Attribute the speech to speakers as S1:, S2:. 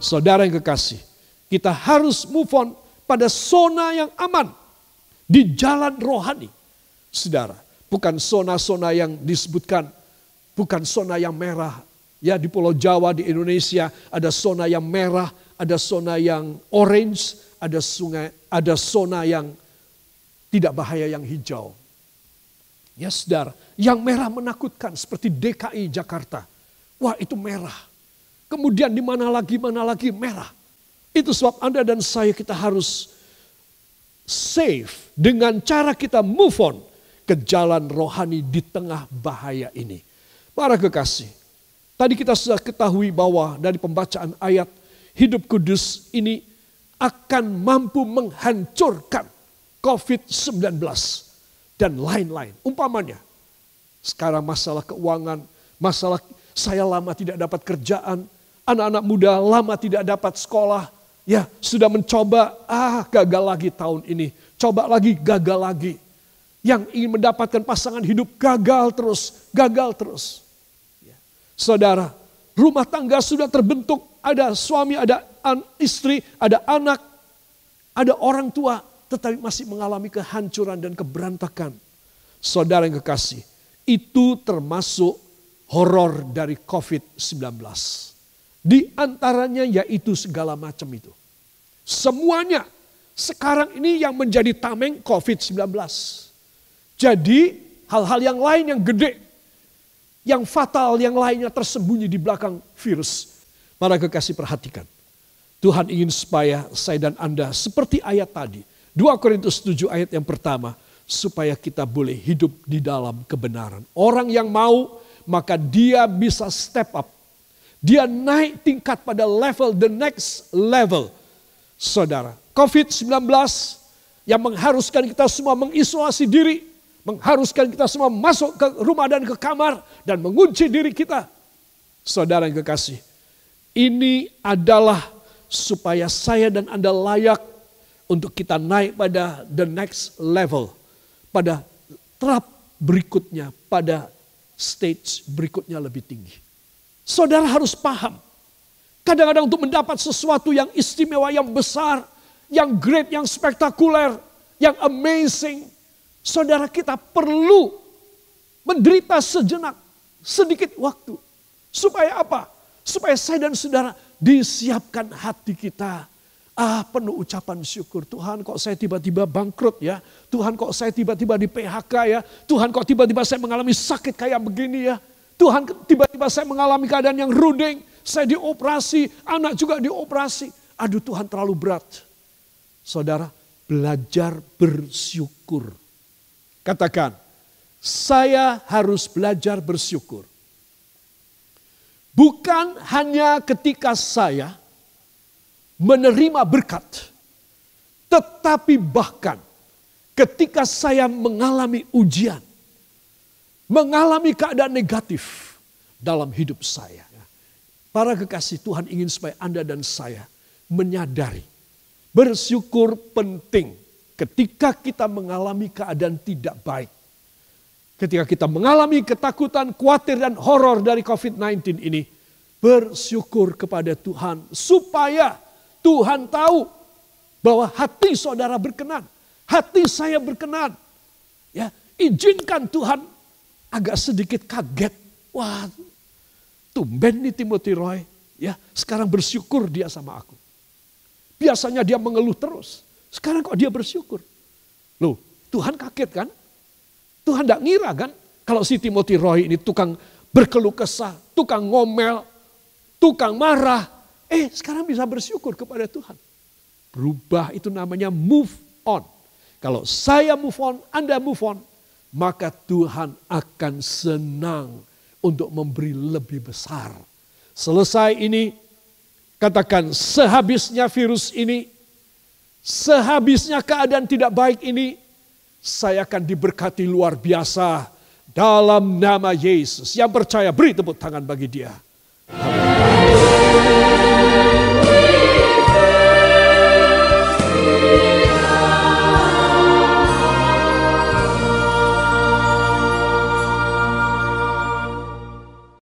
S1: Saudara yang kekasih, kita harus move on pada zona yang aman. Di jalan rohani. Saudara, bukan zona-zona yang disebutkan, bukan zona yang merah. Ya, di Pulau Jawa, di Indonesia ada zona yang merah, ada zona yang orange, ada zona yang tidak bahaya yang hijau. Ya saudara, yang merah menakutkan seperti DKI Jakarta. Wah, itu merah. Kemudian di mana lagi merah. Itu sebab Anda dan saya kita harus save dengan cara kita move on ke jalan rohani di tengah bahaya ini. Para kekasih, tadi kita sudah ketahui bahwa dari pembacaan ayat hidup kudus ini akan mampu menghancurkan COVID-19 dan lain-lain. Umpamanya, sekarang masalah keuangan, masalah saya lama tidak dapat kerjaan, anak-anak muda lama tidak dapat sekolah, ya sudah mencoba, gagal lagi tahun ini, coba lagi, gagal lagi. Yang ingin mendapatkan pasangan hidup gagal terus. Ya. Saudara, rumah tangga sudah terbentuk, ada suami, ada istri, ada anak, ada orang tua, tetapi masih mengalami kehancuran dan keberantakan. Saudara yang kekasih, itu termasuk horor dari COVID-19. Di antaranya yaitu segala macam itu. Semuanya sekarang ini yang menjadi tameng COVID-19. Jadi hal-hal yang lain yang gede, yang fatal, yang lainnya tersembunyi di belakang virus. Para kekasih perhatikan. Tuhan ingin supaya saya dan Anda seperti ayat tadi. 2 Korintus 7 ayat yang pertama. Supaya kita boleh hidup di dalam kebenaran. Orang yang mau maka dia bisa step up. Dia naik tingkat pada level, the next level. Saudara, COVID-19 yang mengharuskan kita semua mengisolasi diri. Mengharuskan kita semua masuk ke rumah dan ke kamar. Dan mengunci diri kita. Saudara yang kekasih. Ini adalah supaya saya dan Anda layak untuk kita naik pada the next level. Pada tahap berikutnya, pada stage berikutnya lebih tinggi. Saudara harus paham. Kadang-kadang untuk mendapat sesuatu yang istimewa, yang besar, yang great, yang spektakuler, yang amazing. Saudara kita perlu menderita sejenak, sedikit waktu. Supaya apa? Supaya saya dan saudara disiapkan hati kita. Penuh ucapan syukur. Tuhan kok saya tiba-tiba bangkrut ya. Tuhan kok saya tiba-tiba di PHK ya. Tuhan kok tiba-tiba saya mengalami sakit kayak begini ya. Tuhan tiba-tiba saya mengalami keadaan yang ruding. Saya dioperasi, anak juga dioperasi. Aduh Tuhan terlalu berat. Saudara, belajar bersyukur. Katakan, saya harus belajar bersyukur. Bukan hanya ketika saya menerima berkat. Tetapi bahkan ketika saya mengalami ujian. Mengalami keadaan negatif dalam hidup saya. Para kekasih, Tuhan ingin supaya Anda dan saya menyadari. Bersyukur penting ketika kita mengalami keadaan tidak baik. Ketika kita mengalami ketakutan, khawatir dan horor dari COVID-19 ini. Bersyukur kepada Tuhan supaya Tuhan tahu bahwa hati saudara berkenan. Hati saya berkenan. Ya, izinkan Tuhan agak sedikit kaget. Wah, tumben nih Timothy Roy. Ya, sekarang bersyukur dia sama aku. Biasanya dia mengeluh terus. Sekarang kok dia bersyukur. Loh, Tuhan kaget kan? Tuhan tidak ngira kan? Kalau si Timothy Roy ini tukang berkeluh kesah, tukang ngomel, tukang marah. Sekarang bisa bersyukur kepada Tuhan. Berubah itu namanya move on. Kalau saya move on, Anda move on. Maka Tuhan akan senang untuk memberi lebih besar. Selesai ini, katakan sehabisnya virus ini, sehabisnya keadaan tidak baik ini, saya akan diberkati luar biasa dalam nama Yesus. Yang percaya beri tepuk tangan bagi dia.